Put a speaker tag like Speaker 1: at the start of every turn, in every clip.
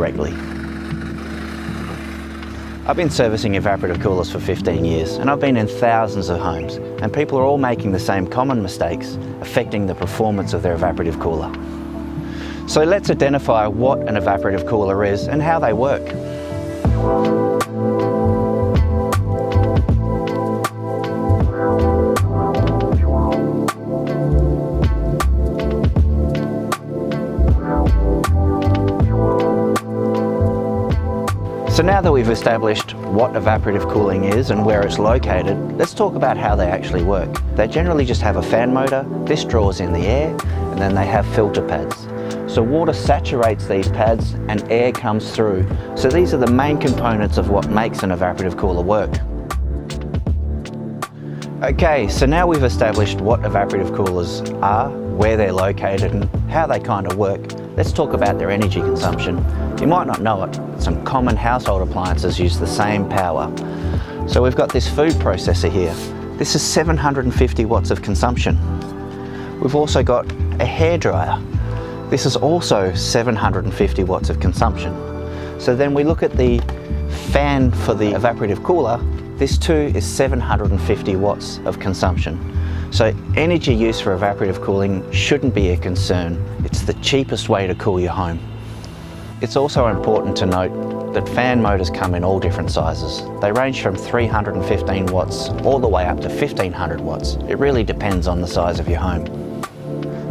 Speaker 1: correctly. I've been servicing evaporative coolers for 15 years and I've been in thousands of homes, and people are all making the same common mistakes affecting the performance of their evaporative cooler. So let's identify what an evaporative cooler is and how they work. So now that we've established what evaporative cooling is and where it's located, let's talk about how they actually work. They generally just have a fan motor, this draws in the air, and then they have filter pads. So water saturates these pads and air comes through. So these are the main components of what makes an evaporative cooler work. Okay, so now we've established what evaporative coolers are, where they're located and how they kind of work. Let's talk about their energy consumption. You might not know it, some common household appliances use the same power. So we've got this food processor here. This is 750 watts of consumption. We've also got a hairdryer. This is also 750 watts of consumption. So then we look at the fan for the evaporative cooler. This too is 750 watts of consumption. So energy use for evaporative cooling shouldn't be a concern. It's the cheapest way to cool your home. It's also important to note that fan motors come in all different sizes. They range from 315 watts all the way up to 1500 watts. It really depends on the size of your home.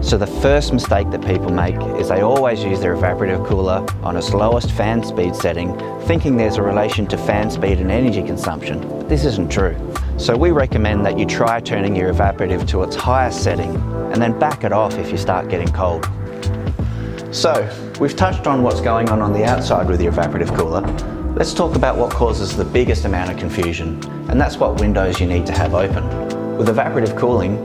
Speaker 1: So the first mistake that people make is they always use their evaporative cooler on its lowest fan speed setting, thinking there's a relation to fan speed and energy consumption. But this isn't true. So we recommend that you try turning your evaporative to its highest setting and then back it off if you start getting cold. So, we've touched on what's going on the outside with your evaporative cooler. Let's talk about what causes the biggest amount of confusion, and that's what windows you need to have open. With evaporative cooling,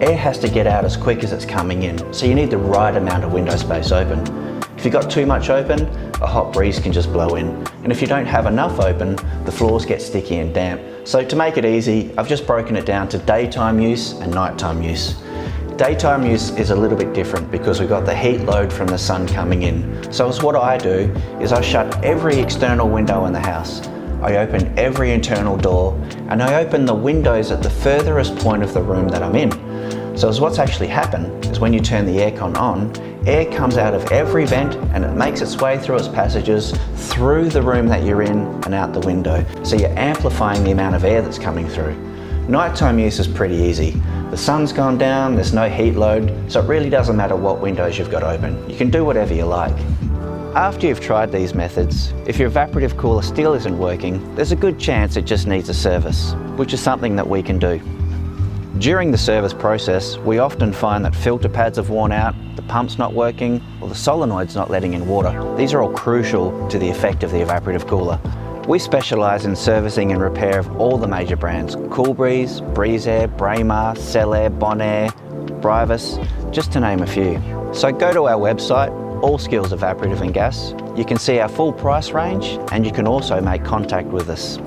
Speaker 1: air has to get out as quick as it's coming in, so you need the right amount of window space open. If you've got too much open, a hot breeze can just blow in. And if you don't have enough open, the floors get sticky and damp. So to make it easy, I've just broken it down to daytime use and nighttime use. Daytime use is a little bit different because we've got the heat load from the sun coming in. So what I do is I shut every external window in the house. I open every internal door and I open the windows at the furthest point of the room that I'm in. So what's actually happened is when you turn the aircon on, air comes out of every vent and it makes its way through its passages through the room that you're in and out the window. So you're amplifying the amount of air that's coming through. Nighttime use is pretty easy. The sun's gone down, there's no heat load, so it really doesn't matter what windows you've got open. You can do whatever you like. After you've tried these methods, if your evaporative cooler still isn't working, there's a good chance it just needs a service, which is something that we can do. During the service process, we often find that filter pads have worn out, the pump's not working, or the solenoid's not letting in water. These are all crucial to the effect of the evaporative cooler. We specialise in servicing and repair of all the major brands: Coolbreeze, Breezeair, Braemar, Cellair, Bonaire, Brivus, just to name a few. So go to our website, All Skills Evaporative and Gas. You can see our full price range and you can also make contact with us.